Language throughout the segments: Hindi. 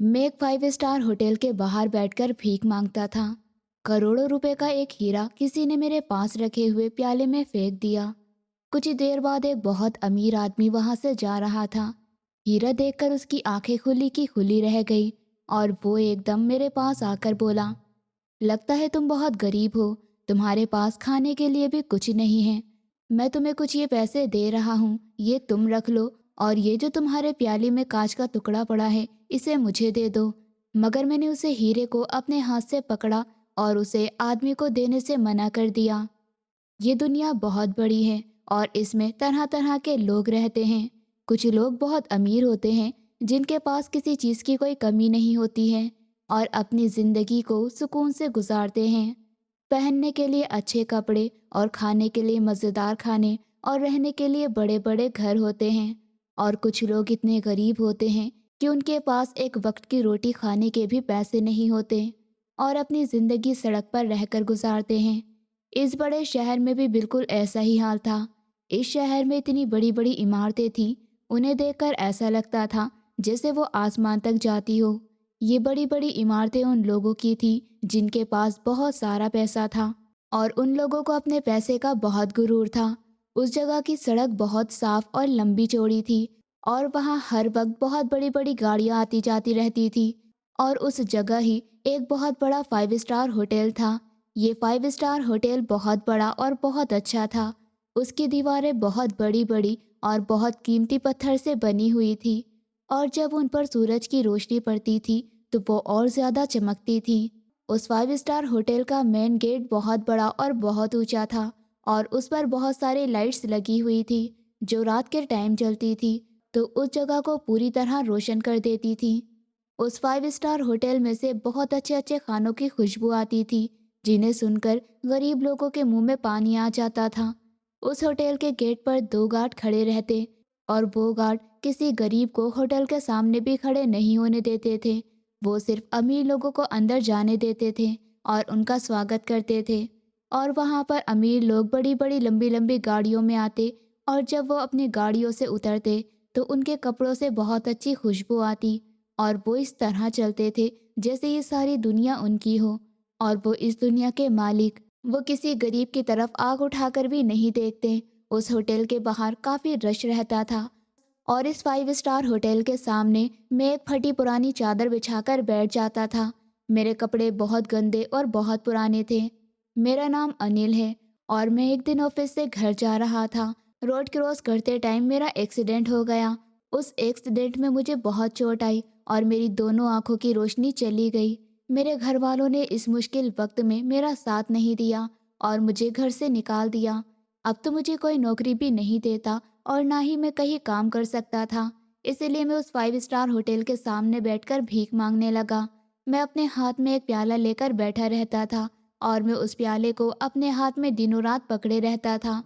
मैं एक 5 स्टार होटल के बाहर बैठकर भीख मांगता था। करोड़ों रुपए का एक हीरा किसी ने मेरे पास रखे हुए प्याले में फेंक दिया। कुछ ही देर बाद एक बहुत अमीर आदमी वहां से जा रहा था। हीरा देखकर उसकी आंखें खुली की खुली रह गई और वो एकदम मेरे पास आकर बोला, लगता है तुम बहुत गरीब हो। तुम्हारे पास खाने के लिए भी कुछ नहीं है। मैं तुम्हें कुछ ये पैसे दे रहा हूँ, ये तुम रख लो। और ये जो तुम्हारे प्याली में कांच का टुकड़ा पड़ा है, इसे मुझे दे दो। मगर मैंने उसे हीरे को अपने हाथ से पकड़ा और उसे आदमी को देने से मना कर दिया। ये दुनिया बहुत बड़ी है और इसमें तरह तरह के लोग रहते हैं। कुछ लोग बहुत अमीर होते हैं, जिनके पास किसी चीज़ की कोई कमी नहीं होती है और अपनी ज़िंदगी को सुकून से गुजारते हैं। पहनने के लिए अच्छे कपड़े और खाने के लिए मज़ेदार खाने और रहने के लिए बड़े बड़े घर होते हैं। और कुछ लोग इतने गरीब होते हैं कि उनके पास एक वक्त की रोटी खाने के भी पैसे नहीं होते और अपनी ज़िंदगी सड़क पर रहकर गुजारते हैं। इस बड़े शहर में भी बिल्कुल ऐसा ही हाल था। इस शहर में इतनी बड़ी बड़ी इमारतें थीं, उन्हें देखकर ऐसा लगता था जैसे वो आसमान तक जाती हो। ये बड़ी बड़ी इमारतें उन लोगों की थी जिनके पास बहुत सारा पैसा था और उन लोगों को अपने पैसे का बहुत गुरूर था। उस जगह की सड़क बहुत साफ और लंबी चौड़ी थी और वहाँ हर वक्त बहुत बड़ी बड़ी गाड़ियाँ आती जाती रहती थी। और उस जगह ही एक बहुत बड़ा 5 स्टार होटल था। ये 5 स्टार होटल बहुत बड़ा और बहुत अच्छा था। उसकी दीवारें बहुत बड़ी बड़ी और बहुत कीमती पत्थर से बनी हुई थी और जब उन पर सूरज की रोशनी पड़ती थी तो वो और ज़्यादा चमकती थी। उस 5 स्टार होटल का मेन गेट बहुत बड़ा और बहुत ऊंचा था और उस पर बहुत सारी लाइट्स लगी हुई थी जो रात के टाइम जलती थी, तो उस जगह को पूरी तरह रोशन कर देती थी। उस 5 स्टार होटल में से बहुत अच्छे अच्छे खानों की खुशबू आती थी, जिन्हें सुनकर गरीब लोगों के मुंह में पानी आ जाता था। उस होटल के गेट पर 2 गार्ड खड़े रहते और वो गार्ड किसी गरीब को होटल के सामने भी खड़े नहीं होने देते थे। वो सिर्फ अमीर लोगों को अंदर जाने देते थे और उनका स्वागत करते थे। और वहाँ पर अमीर लोग बड़ी बड़ी लंबी लंबी गाड़ियों में आते और जब वो अपनी गाड़ियों से उतरते तो उनके कपड़ों से बहुत अच्छी खुशबू आती और वो इस तरह चलते थे जैसे ये सारी दुनिया उनकी हो और वो इस दुनिया के मालिक। वो किसी गरीब की तरफ आग उठाकर भी नहीं देखते। उस होटल के बाहर काफ़ी रश रहता था और इस 5 स्टार होटल के सामने मैं एक फटी पुरानी चादर बिछाकर बैठ जाता था। मेरे कपड़े बहुत गंदे और बहुत पुराने थे। मेरा नाम अनिल है और मैं एक दिन ऑफिस से घर जा रहा था। रोड क्रॉस करते टाइम मेरा एक्सीडेंट हो गया। उस एक्सीडेंट में मुझे बहुत चोट आई और मेरी दोनों आंखों की रोशनी चली गई। मेरे घर वालों ने इस मुश्किल वक्त में मेरा साथ नहीं दिया और मुझे घर से निकाल दिया। अब तो मुझे कोई नौकरी भी नहीं देता और ना ही मैं कहीं काम कर सकता था। इसीलिए मैं उस 5 स्टार होटल के सामने बैठकर भीख मांगने लगा। मैं अपने हाथ में एक प्याला लेकर बैठा रहता था और मैं उस प्याले को अपने हाथ में दिनों रात पकड़े रहता था।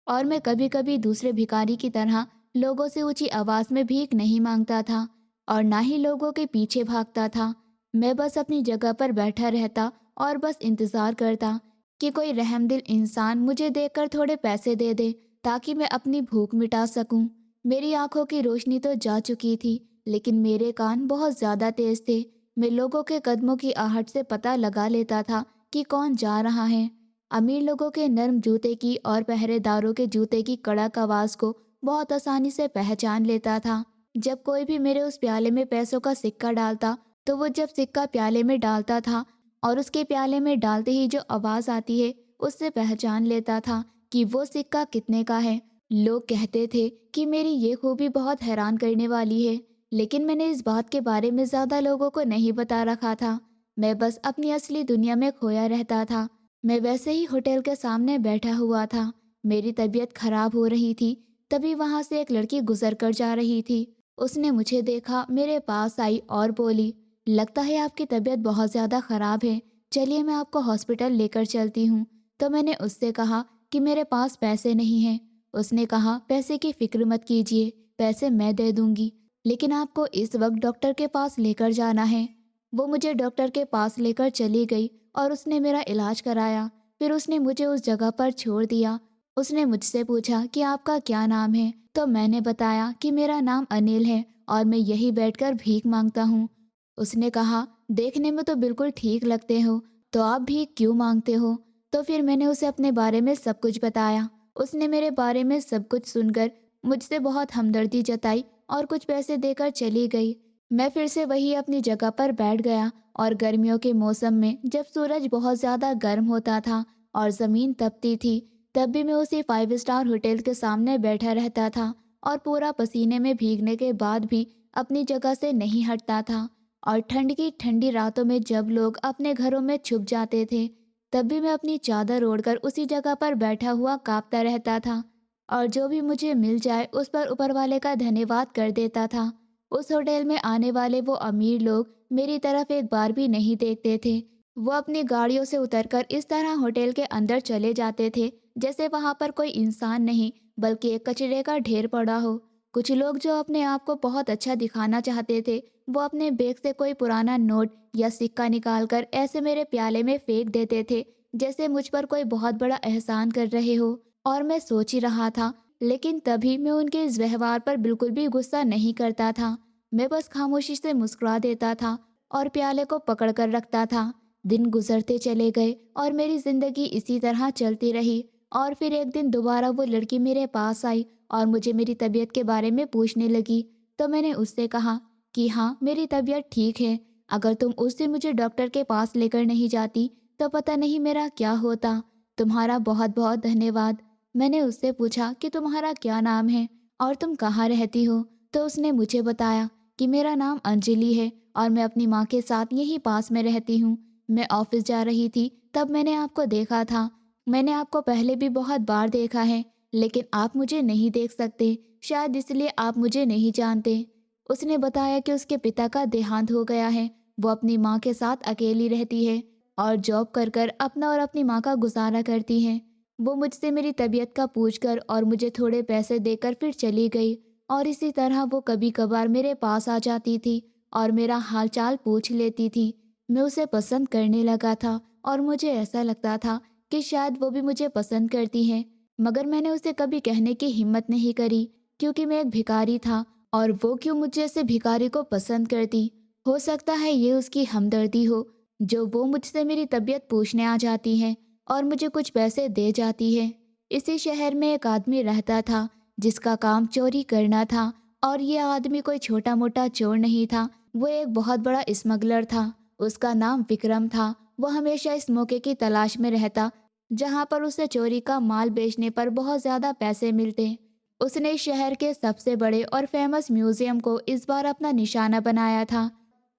और मैं कभी कभी दूसरे भिखारी की तरह लोगों से ऊंची आवाज़ में भीख नहीं मांगता था और ना ही लोगों के पीछे भागता था। मैं बस अपनी जगह पर बैठा रहता और बस इंतज़ार करता कि कोई रहमदिल इंसान मुझे देखकर थोड़े पैसे दे दे ताकि मैं अपनी भूख मिटा सकूं। मेरी आंखों की रोशनी तो जा चुकी थी, लेकिन मेरे कान बहुत ज़्यादा तेज थे। मैं लोगों के कदमों की आहट से पता लगा लेता था कि कौन जा रहा है। अमीर लोगों के नर्म जूते की और पहरेदारों के जूते की कड़क आवाज़ को बहुत आसानी से पहचान लेता था। जब कोई भी मेरे उस प्याले में पैसों का सिक्का डालता, तो वो जब सिक्का प्याले में डालता था और उसके प्याले में डालते ही जो आवाज़ आती है, उससे पहचान लेता था कि वो सिक्का कितने का है। लोग कहते थे कि मेरी ये खूबी बहुत हैरान करने वाली है, लेकिन मैंने इस बात के बारे में ज़्यादा लोगों को नहीं बता रखा था। मैं बस अपनी असली दुनिया में खोया रहता था। मैं वैसे ही होटल के सामने बैठा हुआ था। मेरी तबीयत खराब हो रही थी। तभी वहां से एक लड़की गुजर कर जा रही थी। उसने मुझे देखा, मेरे पास आई और बोली, लगता है आपकी तबीयत बहुत ज़्यादा ख़राब है, चलिए मैं आपको हॉस्पिटल लेकर चलती हूँ। तो मैंने उससे कहा कि मेरे पास पैसे नहीं हैं। उसने कहा, पैसे की फ़िक्र मत कीजिए, पैसे मैं दे दूँगी, लेकिन आपको इस वक्त डॉक्टर के पास लेकर जाना है। वो मुझे डॉक्टर के पास लेकर चली गई और उसने मेरा इलाज कराया। फिर उसने मुझे उस जगह पर छोड़ दिया। उसने मुझसे पूछा कि आपका क्या नाम है, तो मैंने बताया कि मेरा नाम अनिल है और मैं यही बैठकर भीख मांगता हूँ। उसने कहा, देखने में तो बिल्कुल ठीक लगते हो, तो आप भी क्यों मांगते हो? तो फिर मैंने उसे अपने बारे में सब कुछ बताया। उसने मेरे बारे में सब कुछ सुनकर मुझसे बहुत हमदर्दी जताई और कुछ पैसे देकर चली गई। मैं फिर से वही अपनी जगह पर बैठ गया और गर्मियों के मौसम में जब सूरज बहुत ज़्यादा गर्म होता था और ज़मीन तपती थी, तब भी मैं उसी 5 स्टार होटल के सामने बैठा रहता था और पूरा पसीने में भीगने के बाद भी अपनी जगह से नहीं हटता था। और ठंड की ठंडी रातों में जब लोग अपने घरों में छुप जाते थे, तब भी मैं अपनी चादर ओढ़कर उसी जगह पर बैठा हुआ कांपता रहता था और जो भी मुझे मिल जाए उस पर ऊपर वाले का धन्यवाद कर देता था। उस होटल में आने वाले वो अमीर लोग मेरी तरफ एक बार भी नहीं देखते थे। वो अपनी गाड़ियों से उतरकर इस तरह होटल के अंदर चले जाते थे जैसे वहां पर कोई इंसान नहीं बल्कि एक कचरे का ढेर पड़ा हो। कुछ लोग जो अपने आप को बहुत अच्छा दिखाना चाहते थे, वो अपने बैग से कोई पुराना नोट या सिक्का निकालकर ऐसे मेरे प्याले में फेंक देते थे जैसे मुझ पर कोई बहुत बड़ा एहसान कर रहे हो। और मैं सोच ही रहा था, लेकिन तभी मैं उनके इस व्यवहार पर बिल्कुल भी गुस्सा नहीं करता था। मैं बस खामोशी से मुस्कुरा देता था और प्याले को पकड़ कर रखता था। दिन गुजरते चले गए और मेरी जिंदगी इसी तरह चलती रही। और फिर एक दिन दोबारा वो लड़की मेरे पास आई और मुझे मेरी तबीयत के बारे में पूछने लगी। तो मैंने उससे कहा कि हाँ, मेरी तबीयत ठीक है। अगर तुम उस दिन मुझे डॉक्टर के पास लेकर नहीं जाती तो पता नहीं मेरा क्या होता। तुम्हारा बहुत बहुत धन्यवाद। मैंने उससे पूछा कि तुम्हारा क्या नाम है और तुम कहाँ रहती हो? तो उसने मुझे बताया कि मेरा नाम अंजलि है और मैं अपनी माँ के साथ यहीं पास में रहती हूँ। मैं ऑफिस जा रही थी तब मैंने आपको देखा था। मैंने आपको पहले भी बहुत बार देखा है, लेकिन आप मुझे नहीं देख सकते, शायद इसलिए आप मुझे नहीं जानते। उसने बताया कि उसके पिता का देहांत हो गया है। वो अपनी माँ के साथ अकेली रहती है और जॉब कर कर अपना और अपनी माँ का गुजारा करती है। वो मुझसे मेरी तबीयत का पूछकर और मुझे थोड़े पैसे देकर फिर चली गई। और इसी तरह वो कभी कभार मेरे पास आ जाती थी और मेरा हालचाल पूछ लेती थी। मैं उसे पसंद करने लगा था और मुझे ऐसा लगता था कि शायद वो भी मुझे पसंद करती है, मगर मैंने उसे कभी कहने की हिम्मत नहीं करी क्योंकि मैं एक भिखारी था और वो क्यों मुझ जैसे भिखारी को पसंद करती। हो सकता है ये उसकी हमदर्दी हो जो वो मुझसे मेरी तबीयत पूछने आ जाती है और मुझे कुछ पैसे दे जाती है। इसी शहर में एक आदमी रहता था जिसका काम चोरी करना था और ये आदमी कोई छोटा मोटा चोर नहीं था, वो एक बहुत बड़ा स्मगलर था। उसका नाम विक्रम था। वो हमेशा इस मौके की तलाश में रहता जहां पर उसे चोरी का माल बेचने पर बहुत ज्यादा पैसे मिलते। उसने शहर के सबसे बड़े और फेमस म्यूजियम को इस बार अपना निशाना बनाया था।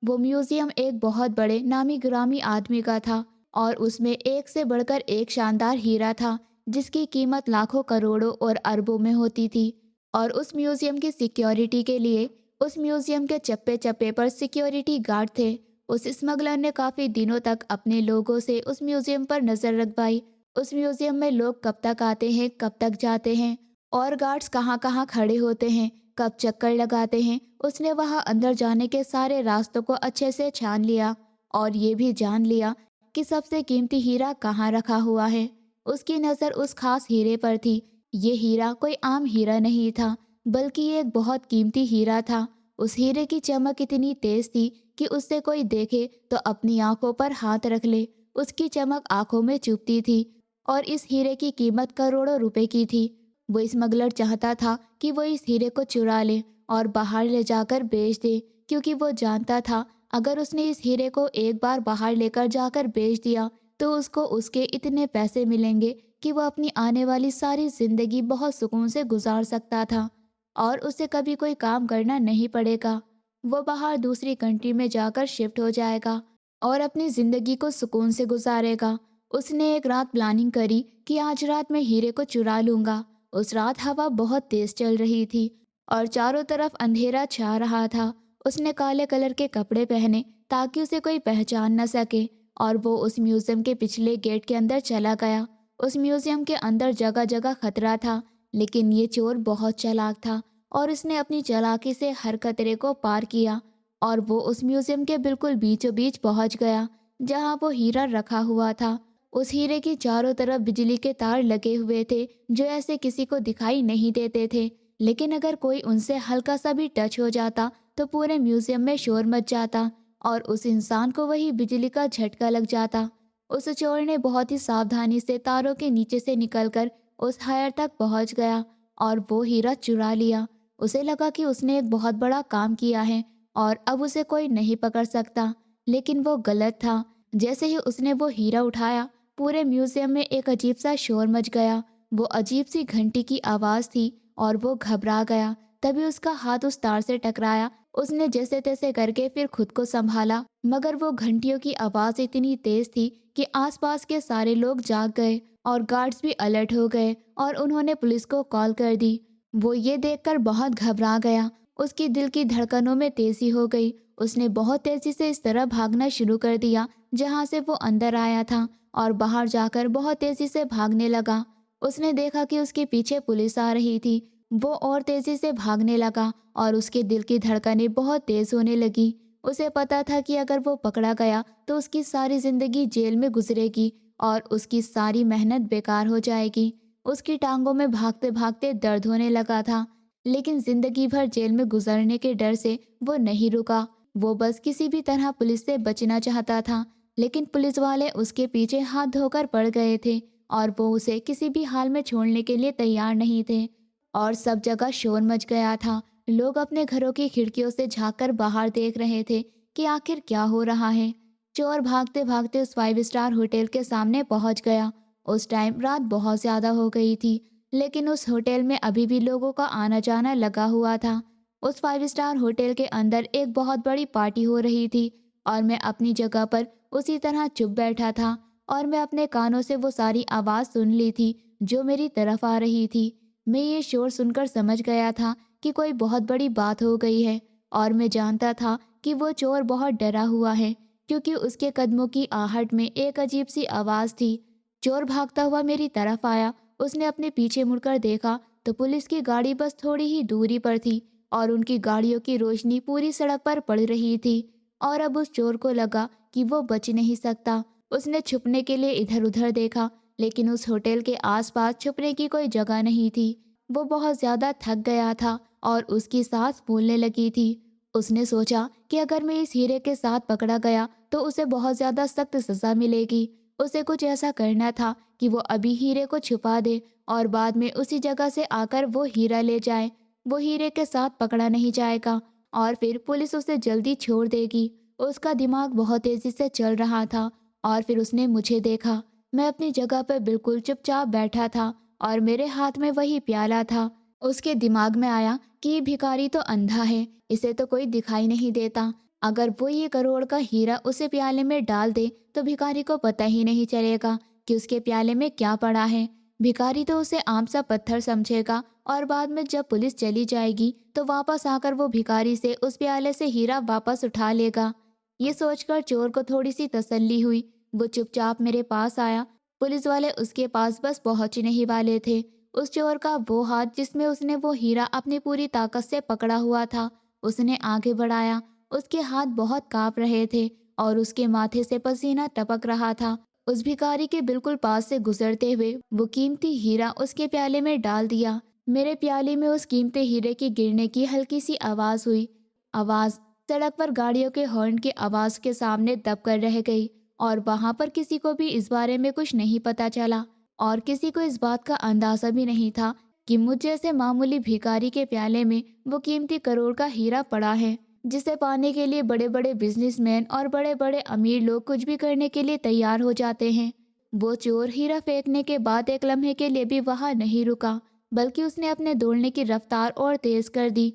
वो म्यूजियम एक बहुत बड़े नामी गिरामी आदमी का था और उसमें एक से बढ़कर एक शानदार हीरा था जिसकी कीमत लाखों करोड़ों और अरबों में होती थी। और उस म्यूजियम की सिक्योरिटी के लिए उस म्यूजियम के चप्पे चप्पे पर सिक्योरिटी गार्ड थे। उस स्मगलर ने काफी दिनों तक अपने लोगों से उस म्यूजियम पर नजर रखवाई। उस म्यूजियम में लोग कब तक आते हैं, कब तक जाते हैं और गार्ड्स कहाँ कहाँ खड़े होते हैं, कब चक्कर लगाते हैं। उसने वहां अंदर जाने के सारे रास्तों को अच्छे से छान लिया और ये भी जान लिया कि सबसे कीमती हीरा कहाँ रखा हुआ है। उसकी नज़र उस खास हीरे पर थी। ये हीरा कोई आम हीरा नहीं था, बल्कि ये एक बहुत कीमती हीरा था। उस हीरे की चमक इतनी तेज थी कि उससे कोई देखे तो अपनी आंखों पर हाथ रख ले। उसकी चमक आंखों में चुभती थी और इस हीरे की कीमत करोड़ों रुपए की थी। वो स्मगलर चाहता था कि वो इस हीरे को चुरा ले और बाहर ले जाकर बेच दे, क्योंकि वो जानता था अगर उसने इस हीरे को एक बार बाहर लेकर जाकर बेच दिया तो उसको उसके इतने पैसे मिलेंगे कि वो अपनी आने वाली सारी जिंदगी बहुत सुकून से गुजार सकता था और उसे कभी कोई काम करना नहीं पड़ेगा। वो बाहर दूसरी कंट्री में जाकर शिफ्ट हो जाएगा और अपनी जिंदगी को सुकून से गुजारेगा। उसने एक रात प्लानिंग करी कि आज रात मैं हीरे को चुरा लूंगा। उस रात हवा बहुत तेज चल रही थी और चारों तरफ अंधेरा छा रहा था। उसने काले कलर के कपड़े पहने ताकि उसे कोई पहचान न सके और वो उस म्यूजियम के पिछले गेट के अंदर चला गया। उस म्यूजियम के अंदर जगह जगह खतरा था, लेकिन ये चोर बहुत चालाक था और उसने अपनी चालाकी से हर खतरे को पार किया और वो उस म्यूजियम के बिल्कुल बीचों बीच पहुंच गया जहां वो हीरा रखा हुआ था। उस हीरे की चारों तरफ बिजली के तार लगे हुए थे जो ऐसे किसी को दिखाई नहीं देते थे, लेकिन अगर कोई उनसे हल्का सा भी टच हो जाता तो पूरे म्यूजियम में शोर मच जाता। और उस इंसान को वही बिजली का झटका लग जाता। उस चोर ने बहुत ही सावधानी से तारों के नीचे से निकलकर उस हायर तक पहुंच गया और वो हीरा चुरा लिया। उसे लगा कि उसने एक बहुत बड़ा काम किया है और अब उसे कोई नहीं पकड़ सकता, लेकिन वो गलत था। जैसे ही उसने वो हीरा उठाया, पूरे म्यूजियम में एक अजीब सा शोर मच गया। वो अजीब सी घंटी की आवाज़ थी और वो घबरा गया। तभी उसका हाथ उस तार से टकराया। उसने जैसे तैसे करके फिर खुद को संभाला, मगर वो घंटियों की आवाज़ इतनी तेज थी कि आसपास के सारे लोग जाग गए और गार्ड्स भी अलर्ट हो गए और उन्होंने पुलिस को कॉल कर दी। वो ये देखकर बहुत घबरा गया। उसकी दिल की धड़कनों में तेजी हो गई। उसने बहुत तेजी से इस तरह भागना शुरू कर दिया जहाँ से वो अंदर आया था और बाहर जाकर बहुत तेजी से भागने लगा। उसने देखा कि उसके पीछे पुलिस आ रही थी। वो और तेजी से भागने लगा और उसके दिल की धड़कनें बहुत तेज होने लगी। उसे पता था कि अगर वो पकड़ा गया तो उसकी सारी जिंदगी जेल में गुजरेगी और उसकी सारी मेहनत बेकार हो जाएगी। उसकी टांगों में भागते भागते दर्द होने लगा था, लेकिन जिंदगी भर जेल में गुजरने के डर से वो नहीं रुका। वो बस किसी भी तरह पुलिस से बचना चाहता था, लेकिन पुलिस वाले उसके पीछे हाथ धोकर पड़ गए थे और वो उसे किसी भी हाल में छोड़ने के लिए तैयार नहीं थे। और सब जगह शोर मच गया था। लोग अपने घरों की खिड़कियों से झांककर बाहर देख रहे थे कि आखिर क्या हो रहा है। चोर भागते भागते उस 5 स्टार होटल के सामने पहुंच गया। उस टाइम रात बहुत ज़्यादा हो गई थी, लेकिन उस होटल में अभी भी लोगों का आना जाना लगा हुआ था। उस 5 स्टार होटल के अंदर एक बहुत बड़ी पार्टी हो रही थी और मैं अपनी जगह पर उसी तरह चुप बैठा था और मैं अपने कानों से वो सारी आवाज़ सुन ली थी जो मेरी तरफ आ रही थी। मैं ये शोर सुनकर समझ गया था कि कोई बहुत बड़ी बात हो गई है और मैं जानता था कि वो चोर बहुत डरा हुआ है, क्योंकि उसके कदमों की आहट में एक अजीब सी आवाज़ थी। चोर भागता हुआ मेरी तरफ आया। उसने अपने पीछे मुड़कर देखा तो पुलिस की गाड़ी बस थोड़ी ही दूरी पर थी और उनकी गाड़ियों की रोशनी पूरी सड़क पर पड़ रही थी। और अब उस चोर को लगा कि वो बच नहीं सकता। उसने छुपने के लिए इधर उधर देखा, लेकिन उस होटल के आसपास छुपने की कोई जगह नहीं थी। वो बहुत ज़्यादा थक गया था और उसकी सांस फूलने लगी थी। उसने सोचा कि अगर मैं इस हीरे के साथ पकड़ा गया तो उसे बहुत ज़्यादा सख्त सज़ा मिलेगी। उसे कुछ ऐसा करना था कि वो अभी हीरे को छुपा दे और बाद में उसी जगह से आकर वो हीरा ले जाए। वो हीरे के साथ पकड़ा नहीं जाएगा और फिर पुलिस उसे जल्दी छोड़ देगी। उसका दिमाग बहुत तेज़ी से चल रहा था और फिर उसने मुझे देखा। मैं अपनी जगह पर बिल्कुल चुपचाप बैठा था और मेरे हाथ में वही प्याला था। उसके दिमाग में आया कि ये भिखारी तो अंधा है, इसे तो कोई दिखाई नहीं देता। अगर वो ये करोड़ का हीरा उसे प्याले में डाल दे तो भिखारी को पता ही नहीं चलेगा कि उसके प्याले में क्या पड़ा है। भिखारी तो उसे आम सा पत्थर समझेगा और बाद में जब पुलिस चली जाएगी तो वापस आकर वो भिखारी से उस प्याले से हीरा वापस उठा लेगा। ये सोचकर चोर को थोड़ी सी तसल्ली हुई। वो चुपचाप मेरे पास आया। पुलिस वाले उसके पास बस पहुंचने ही वाले थे। उस चोर का वो हाथ जिसमें उसने वो हीरा अपनी पूरी ताकत से पकड़ा हुआ था, उसने आगे बढ़ाया। उसके हाथ बहुत कांप रहे थे और उसके माथे से पसीना टपक रहा था। उस भिखारी के बिल्कुल पास से गुजरते हुए वो कीमती हीरा उसके प्याले में डाल दिया। मेरे प्याले में उस कीमती हीरे की गिरने की हल्की सी आवाज़ हुई। आवाज़ सड़क पर गाड़ियों के हॉर्न की आवाज़ के सामने दब कर रह गई और वहां पर किसी को भी इस बारे में कुछ नहीं पता चला और किसी को इस बात का अंदाज़ा भी नहीं था कि मुझ जैसे मामूली भिखारी के प्याले में वो कीमती करोड़ का हीरा पड़ा है, जिसे पाने के लिए बड़े बड़े बिजनेसमैन और बड़े बड़े अमीर लोग कुछ भी करने के लिए तैयार हो जाते हैं। वो चोर हीरा फेंकने के बाद एक लम्हे के लिए भी वहां नहीं रुका, बल्कि उसने अपने दौड़ने की रफ्तार और तेज कर दी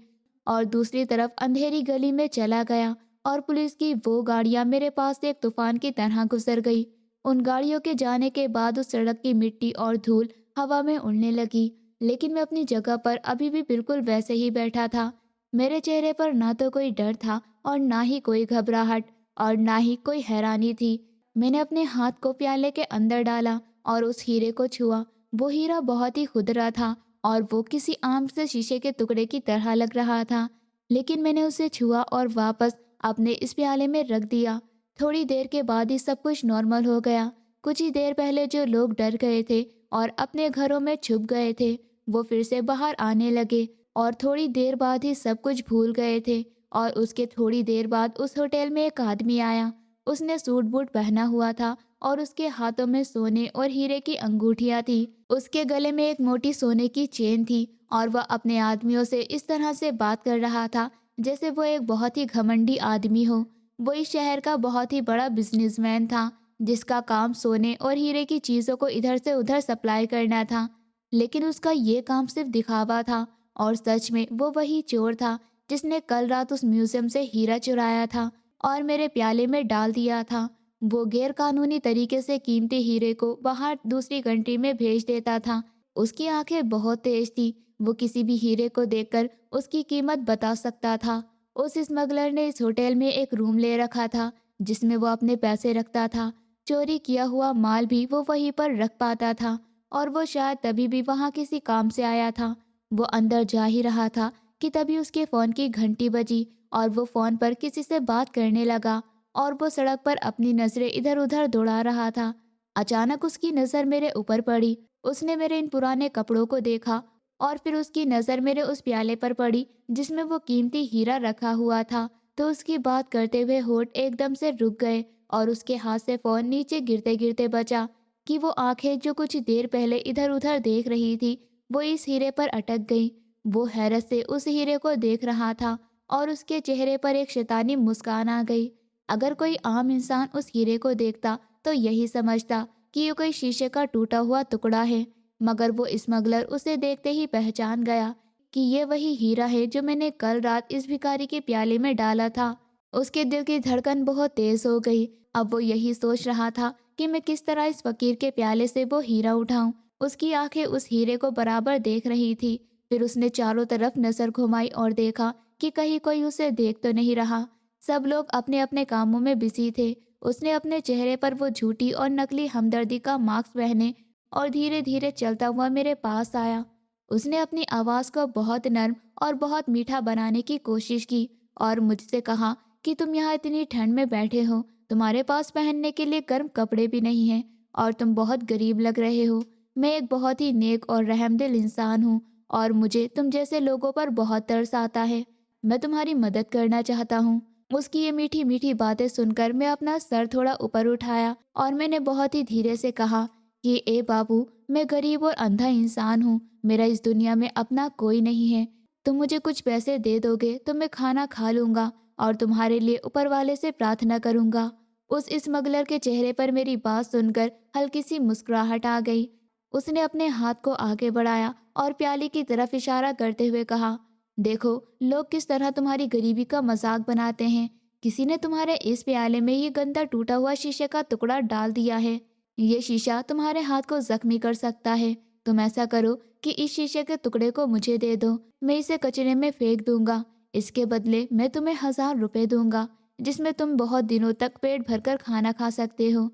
और दूसरी तरफ अंधेरी गली में चला गया। और पुलिस की वो गाड़ियां मेरे पास से एक तूफान की तरह गुजर गई। उन गाड़ियों के जाने के बाद उस सड़क की मिट्टी और धूल हवा में उड़ने लगी, लेकिन मैं अपनी जगह पर अभी भी बिल्कुल वैसे ही बैठा था। मेरे चेहरे पर ना तो कोई डर था और ना ही कोई घबराहट और ना ही कोई हैरानी थी। मैंने अपने हाथ को प्याले के अंदर डाला और उस हीरे को छुआ। वो हीरा बहुत ही खुदरा था और वो किसी आम से शीशे के टुकड़े की तरह लग रहा था, लेकिन मैंने उसे छुआ और वापस अपने इस प्याले में रख दिया। थोड़ी देर के बाद ही सब कुछ नॉर्मल हो गया। कुछ ही देर पहले जो लोग डर गए थे और अपने घरों में छुप गए थे, वो फिर से बाहर आने लगे और थोड़ी देर बाद ही सब कुछ भूल गए थे और उसके थोड़ी देर बाद उस होटल में एक आदमी आया। उसने सूट बूट पहना हुआ था और उसके हाथों में सोने और हीरे की अंगूठियां थी। उसके गले में एक मोटी सोने की चेन थी और वह अपने आदमियों से इस तरह से बात कर रहा था जैसे वो एक बहुत ही घमंडी आदमी हो। वो इस शहर का बहुत ही बड़ा बिजनेसमैन था जिसका काम सोने और हीरे की चीज़ों को इधर से उधर सप्लाई करना था। लेकिन उसका ये काम सिर्फ दिखावा था और सच में वो वही चोर था जिसने कल रात उस म्यूजियम से हीरा चुराया था और मेरे प्याले में डाल दिया था। वो गैर कानूनी तरीके से कीमती हीरे को बाहर दूसरी कंट्री में भेज देता था। उसकी आंखें बहुत तेज थी। वो किसी भी हीरे को देखकर उसकी कीमत बता सकता था। उस स्मगलर ने इस होटल में एक रूम ले रखा था जिसमें वो अपने पैसे रखता था। चोरी किया हुआ माल भी वो वहीं पर रख पाता था और वो शायद तभी भी वहाँ किसी काम से आया था। वो अंदर जा ही रहा था कि तभी उसके फ़ोन की घंटी बजी और वो फ़ोन पर किसी से बात करने लगा और वो सड़क पर अपनी नज़रें इधर उधर दौड़ा रहा था। अचानक उसकी नज़र मेरे ऊपर पड़ी। उसने मेरे इन पुराने कपड़ों को देखा और फिर उसकी नज़र मेरे उस प्याले पर पड़ी जिसमें वो कीमती हीरा रखा हुआ था। तो उसकी बात करते हुए होठ एकदम से रुक गए और उसके हाथ से फ़ोन नीचे गिरते गिरते बचा कि वो आंखें जो कुछ देर पहले इधर उधर देख रही थी वो इस हीरे पर अटक गई। वो हैरत से उस हीरे को देख रहा था और उसके चेहरे पर एक शैतानी मुस्कान आ गई। अगर कोई आम इंसान उस हीरे को देखता तो यही समझता कि ये कोई शीशे का टूटा हुआ टुकड़ा है, मगर वो स्मगलर उसे देखते ही पहचान गया कि ये वही हीरा है जो मैंने कल रात इस भिखारी के प्याले में डाला था। उसके दिल की धड़कन बहुत तेज हो गई। अब वो यही सोच रहा था कि मैं किस तरह इस फकीर के प्याले से वो हीरा उठाऊं। उसकी आंखें उस हीरे को बराबर देख रही थी। फिर उसने चारों तरफ नजर घुमाई और देखा कि कहीं कोई उसे देख तो नहीं रहा। सब लोग अपने अपने कामों में बिजी थे। उसने अपने चेहरे पर वो झूठी और नकली हमदर्दी का मास्क पहने और धीरे धीरे चलता हुआ मेरे पास आया। उसने अपनी आवाज़ को बहुत नर्म और बहुत मीठा बनाने की कोशिश की और मुझसे कहा कि तुम यहाँ इतनी ठंड में बैठे हो, तुम्हारे पास पहनने के लिए गर्म कपड़े भी नहीं हैं और तुम बहुत गरीब लग रहे हो। मैं एक बहुत ही नेक और रहमदिल इंसान हूँ और मुझे तुम जैसे लोगों पर बहुत तरस आता है। मैं तुम्हारी मदद करना चाहता हूँ। उसकी ये मीठी मीठी बातें सुनकर मैं अपना सर थोड़ा ऊपर उठाया और मैंने बहुत ही धीरे से कहा कि ए बाबू, मैं गरीब और अंधा इंसान हूँ। मेरा इस दुनिया में अपना कोई नहीं है। तुम मुझे कुछ पैसे दे दोगे तो मैं खाना खा लूँगा और तुम्हारे लिए ऊपर वाले से प्रार्थना करूँगा। उस स्मगलर के चेहरे पर मेरी बात सुनकर हल्की सी मुस्कुराहट आ गई। उसने अपने हाथ को आगे बढ़ाया और प्याली की तरफ इशारा करते हुए कहा, देखो लोग किस तरह तुम्हारी गरीबी का मजाक बनाते हैं। किसी ने तुम्हारे इस प्याले में ये गंदा टूटा हुआ शीशे का टुकड़ा डाल दिया है। ये शीशा तुम्हारे हाथ को जख्मी कर सकता है। तुम ऐसा करो कि इस शीशे के टुकड़े को मुझे दे दो, मैं इसे कचरे में फेंक दूंगा। इसके बदले मैं तुम्हें 1000 रुपए दूंगा जिसमें तुम बहुत दिनों तक पेट भरकर खाना खा सकते हो।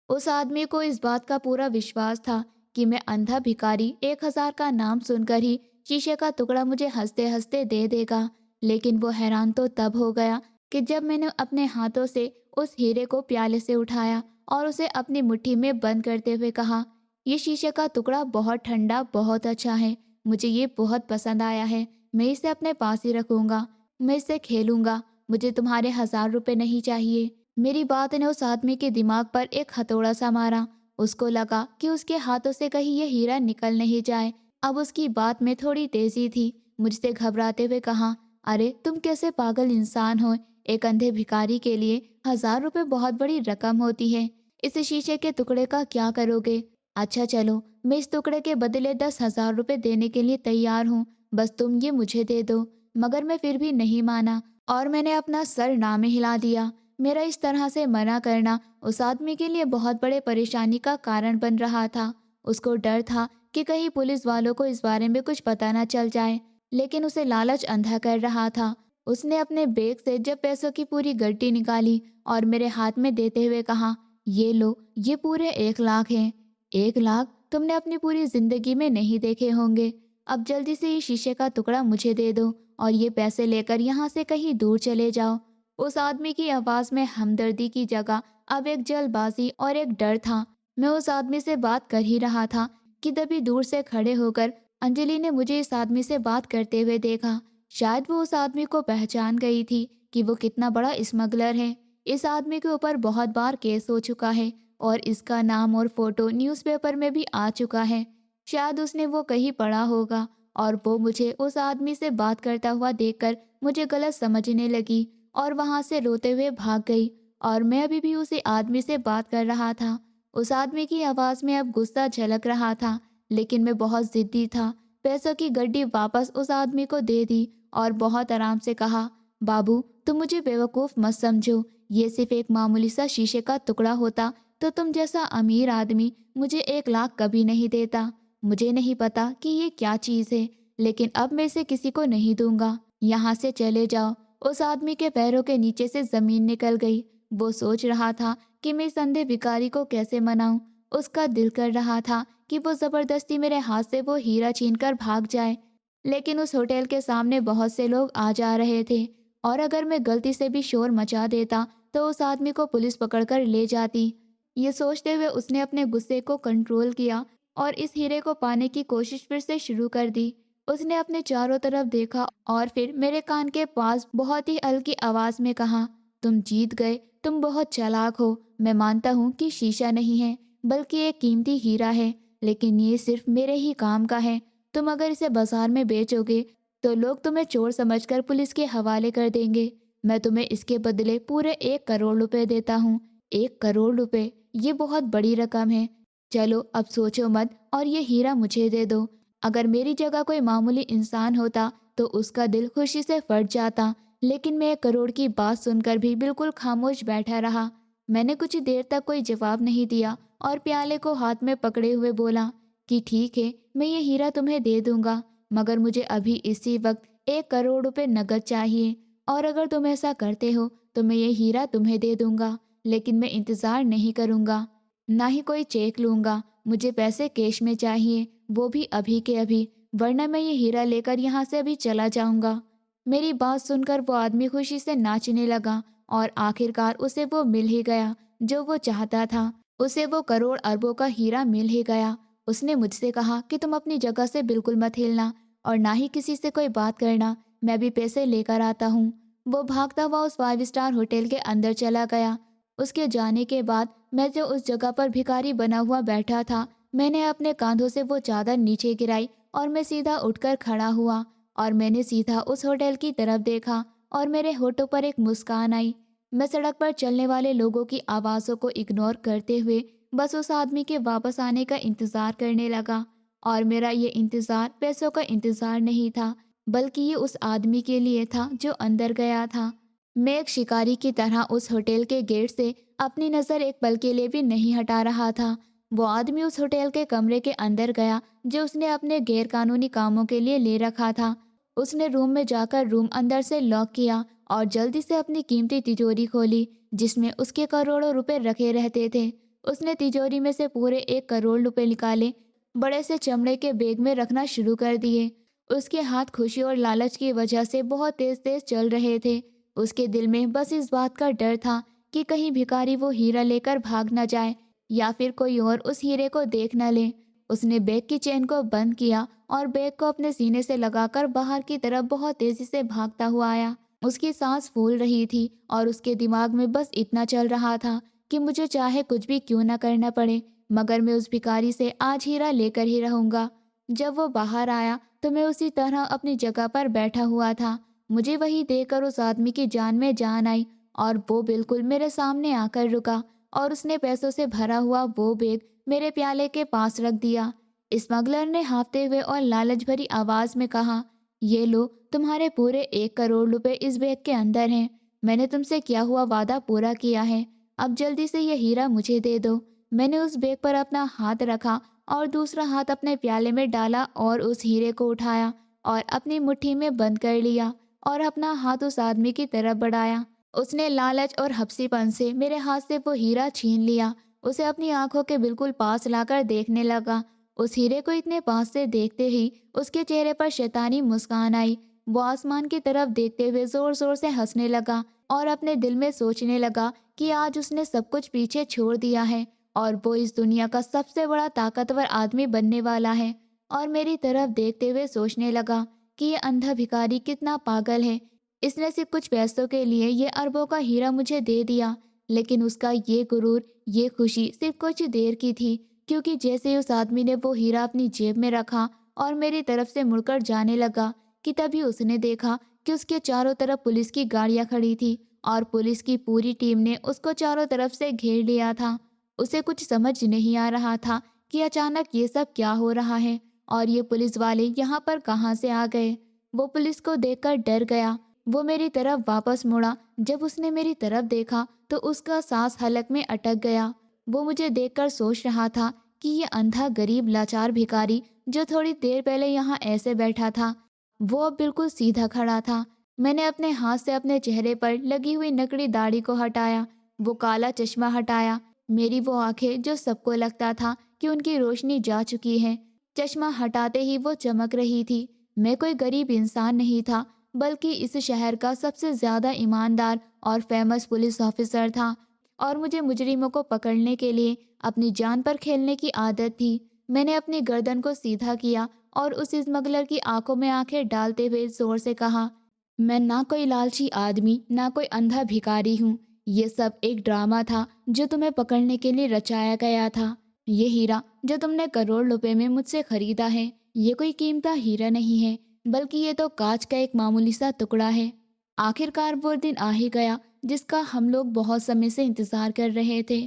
उस आदमी को इस बात का पूरा विश्वास था कि मैं अंधा भिखारी 1000 का नाम सुनकर ही शीशे का टुकड़ा मुझे हंसते हंसते दे देगा। लेकिन वो हैरान तो तब हो गया कि जब मैंने अपने हाथों से उस हीरे को प्याले से उठाया और उसे अपनी मुट्ठी में बंद करते हुए कहा, ये शीशे का टुकड़ा बहुत ठंडा, बहुत अच्छा है। मुझे ये बहुत पसंद आया है। मैं इसे अपने पास ही रखूंगा। मैं इससे खेलूंगा। मुझे तुम्हारे 1000 रुपए नहीं चाहिए। मेरी बात ने उस आदमी के दिमाग पर एक हथौड़ा सा मारा। उसको लगा कि उसके हाथों से कहीं ये हीरा निकल नहीं जाए। अब उसकी बात में थोड़ी तेजी थी। मुझसे घबराते हुए कहा, अरे तुम कैसे पागल इंसान हो। एक अंधे भिखारी के लिए 1000 रुपए बहुत बड़ी रकम होती है। इस शीशे के टुकड़े का क्या करोगे? अच्छा चलो, मैं इस टुकड़े के बदले 10,000 रुपए देने के लिए तैयार हूँ। बस तुम ये मुझे दे दो। मगर मैं फिर भी नहीं माना और मैंने अपना सर ना में हिला दिया। मेरा इस तरह से मना करना उस आदमी के लिए बहुत बड़े परेशानी का कारण बन रहा था। उसको डर था कि कहीं पुलिस वालों को इस बारे में कुछ पता न चल जाए, लेकिन उसे लालच अंधा कर रहा था। उसने अपने बैग से जब पैसों की पूरी गड्डी निकाली और मेरे हाथ में देते हुए कहा, ये लो, ये पूरे 1 लाख हैं। 1 लाख तुमने अपनी पूरी जिंदगी में नहीं देखे होंगे। अब जल्दी से ये शीशे का टुकड़ा मुझे दे दो और ये पैसे लेकर यहाँ से कहीं दूर चले जाओ। उस आदमी की आवाज में हमदर्दी की जगह अब एक जल्दबाजी और एक डर था। मैं उस आदमी से बात कर ही रहा था कि तभी दूर से खड़े होकर अंजलि ने मुझे इस आदमी से बात करते हुए देखा। शायद वो उस आदमी को पहचान गई थी कि वो कितना बड़ा स्मगलर है। इस आदमी के ऊपर बहुत बार केस हो चुका है और इसका नाम और फोटो न्यूज़पेपर में भी आ चुका है। शायद उसने वो कहीं पढ़ा होगा और वो मुझे उस आदमी से बात करता हुआ देखकर मुझे गलत समझने लगी और वहां से रोते हुए भाग गई। और मैं अभी भी उसी आदमी से बात कर रहा था। उस आदमी की आवाज़ में अब गुस्सा झलक रहा था, लेकिन मैं बहुत ज़िद्दी था। पैसों की गड्डी वापस उस आदमी को दे दी और बहुत आराम से कहा, बाबू तुम मुझे बेवकूफ़ मत समझो। ये सिर्फ एक मामूली सा शीशे का टुकड़ा होता तो तुम जैसा अमीर आदमी मुझे 1 लाख कभी नहीं देता। मुझे नहीं पता कि ये क्या चीज़ है, लेकिन अब मैं इसे किसी को नहीं दूंगा। यहाँ से चले जाओ। उस आदमी के पैरों के नीचे से ज़मीन निकल गई। वो सोच रहा था कि मैं इस अंधे भिखारी को कैसे मनाऊं। उसका दिल कर रहा था कि वो ज़बरदस्ती मेरे हाथ से वो हीरा छीनकर भाग जाए, लेकिन उस होटल के सामने बहुत से लोग आ जा रहे थे और अगर मैं गलती से भी शोर मचा देता तो उस आदमी को पुलिस पकड़कर ले जाती। ये सोचते हुए उसने अपने गुस्से को कंट्रोल किया और इस हीरे को पाने की कोशिश फिर से शुरू कर दी। उसने अपने चारों तरफ देखा और फिर मेरे कान के पास बहुत ही हल्की आवाज में कहा, तुम जीत गए। तुम बहुत चालाक हो। मैं मानता हूँ कि शीशा नहीं है बल्कि एक कीमती हीरा है, लेकिन ये सिर्फ मेरे ही काम का है। तुम अगर इसे बाजार में बेचोगे तो लोग तुम्हें चोर समझकर पुलिस के हवाले कर देंगे। मैं तुम्हें इसके बदले पूरे 1 करोड़ रुपए देता हूँ। 1 करोड़ रुपए, ये बहुत बड़ी रकम है। चलो अब सोचो मत और ये हीरा मुझे दे दो। अगर मेरी जगह कोई मामूली इंसान होता तो उसका दिल खुशी से फट जाता, लेकिन मैं 1 करोड़ की बात सुनकर भी बिल्कुल खामोश बैठा रहा। मैंने कुछ देर तक कोई जवाब नहीं दिया और प्याले को हाथ में पकड़े हुए बोला कि ठीक है, मैं ये हीरा तुम्हें दे दूंगा, मगर मुझे अभी इसी वक्त 1 करोड़ रुपए नकद चाहिए। और अगर तुम ऐसा करते हो तो मैं ये हीरा तुम्हें दे दूंगा, लेकिन मैं इंतज़ार नहीं करूंगा, ना ही कोई चेक लूंगा। मुझे पैसे कैश में चाहिए, वो भी अभी के अभी, वरना मैं ये हीरा लेकर यहाँ से अभी चला जाऊंगा। मेरी बात सुनकर वो आदमी खुशी से नाचने लगा और आखिरकार उसे वो मिल ही गया जो वो चाहता था। उसे वो करोड़ अरबों का हीरा मिल ही गया। उसने मुझसे कहा कि तुम अपनी जगह से बिल्कुल मत हिलना और ना ही किसी से कोई बात करना, मैं भी पैसे लेकर आता हूँ। वो भागता हुआ उस 5 स्टार होटल के अंदर चला गया। उसके जाने के बाद मैं जो उस जगह पर भिखारी बना हुआ बैठा था, मैंने अपने कांधों से वो चादर नीचे गिराई और मैं सीधा उठकर खड़ा हुआ और मैंने सीधा उस होटल की तरफ देखा और मेरे होठों पर एक मुस्कान आई। मैं सड़क पर चलने वाले लोगों की आवाज़ों को इग्नोर करते हुए बस उस आदमी के वापस आने का इंतज़ार करने लगा। और मेरा ये इंतज़ार पैसों का इंतज़ार नहीं था, बल्कि ये उस आदमी के लिए था जो अंदर गया था। मैं एक शिकारी की तरह उस होटल के गेट से अपनी नज़र एक पल के लिए भी नहीं हटा रहा था। वो आदमी उस होटल के कमरे के अंदर गया जो उसने अपने गैरकानूनी कामों के लिए ले रखा था। उसने रूम में जाकर रूम अंदर से लॉक किया और जल्दी से अपनी कीमती तिजोरी खोली जिसमें उसके करोड़ों रुपए रखे रहते थे। उसने तिजोरी में से पूरे 1 करोड़ रुपए निकाले, बड़े से चमड़े के बैग में रखना शुरू कर दिए। उसके हाथ खुशी और लालच की वजह से बहुत तेज तेज चल रहे थे। उसके दिल में बस इस बात का डर था कि कहीं भिखारी वो हीरा लेकर भाग न जाए या फिर कोई और उस हीरे को देख न ले। उसने बैग की चेन को बंद किया और बैग को अपने सीने से लगाकर बाहर की तरफ बहुत तेजी से भागता हुआ आया। उसकी सांस फूल रही थी और उसके दिमाग में बस इतना चल रहा था कि मुझे चाहे कुछ भी क्यों ना करना पड़े, मगर मैं उस भिखारी से आज हीरा लेकर ही रहूंगा। जब वो बाहर आया तो मैं उसी तरह अपनी जगह पर बैठा हुआ था। मुझे वही देखकर उस आदमी की जान में जान आई और वो बिल्कुल मेरे सामने आकर रुका और उसने पैसों से भरा हुआ वो बैग मेरे प्याले के पास रख दिया। स्मगलर ने हाँफते हुए और लालच भरी आवाज में कहा, ये लो, तुम्हारे पूरे 1 करोड़ रुपए इस बैग के अंदर हैं। मैंने तुमसे किया हुआ वादा पूरा किया है। अब जल्दी से यह हीरा मुझे दे दो। मैंने उस बैग पर अपना हाथ रखा और दूसरा हाथ अपने प्याले में डाला और उस हीरे को उठाया और अपनी मुट्ठी में बंद कर लिया और अपना हाथ उस आदमी की तरफ बढ़ाया। उसने लालच और हपसीपन से मेरे हाथ से वो हीरा छीन लिया। उसे अपनी आंखों के बिल्कुल पास लाकर देखने लगा। उस हीरे को इतने पास से देखते ही उसके चेहरे पर शैतानी मुस्कान आई। वो आसमान की तरफ देखते हुए जोर जोर से हंसने लगा और अपने दिल में सोचने लगा कि आज उसने सब कुछ पीछे छोड़ दिया है और वो इस दुनिया का सबसे बड़ा ताकतवर आदमी बनने वाला है। और मेरी तरफ देखते हुए सोचने लगा कि ये अंधा भिखारी कितना पागल है। इसने सिर्फ कुछ पैसों के लिए ये अरबों का हीरा मुझे दे दिया, लेकिन उसका ये गुरूर, ये खुशी सिर्फ कुछ देर की थी, क्योंकि जैसे ही उस आदमी ने वो हीरा अपनी जेब में रखा और मेरी तरफ से मुड़कर जाने लगा कि तभी उसने देखा कि उसके चारों तरफ पुलिस की गाड़ियां खड़ी थी और पुलिस की पूरी टीम ने उसको चारों तरफ से घेर लिया था। उसे कुछ समझ नहीं आ रहा था कि अचानक ये सब क्या हो रहा है और ये पुलिस वाले यहाँ पर कहाँ से आ गए। वो पुलिस को देखकर डर गया। वो मेरी तरफ वापस मुड़ा। जब उसने मेरी तरफ देखा तो उसका सांस हलक में अटक गया। वो मुझे देखकर सोच रहा था कि ये अंधा गरीब लाचार भिखारी जो थोड़ी देर पहले यहाँ ऐसे बैठा था, वो अब बिल्कुल सीधा खड़ा था। मैंने अपने हाथ से अपने चेहरे पर लगी हुई नकली दाढ़ी को हटाया, वो काला चश्मा हटाया। मेरी वो आंखें जो सबको लगता था कि उनकी रोशनी जा चुकी है, चश्मा हटाते ही वो चमक रही थी। मैं कोई गरीब इंसान नहीं था, बल्कि इस शहर का सबसे ज्यादा ईमानदार और फेमस पुलिस ऑफिसर था। और मुझे मुजरिमों को पकड़ने के लिए अपनी जान पर खेलने की आदत थी। मैंने अपनी गर्दन को सीधा किया और उस स्मगलर की आंखों में आंखें डालते हुए जोर से कहा, मैं ना कोई लालची आदमी, ना कोई अंधा भिखारी हूँ। ये सब एक ड्रामा था जो तुम्हें पकड़ने के लिए रचाया गया था। ये हीरा जो तुमने करोड़ रुपए में मुझसे खरीदा है, ये कोई कीमती हीरा नहीं है, बल्कि ये तो कांच का एक मामूली सा टुकड़ा है। आखिरकार वो दिन आ ही गया जिसका हम लोग बहुत समय से इंतजार कर रहे थे।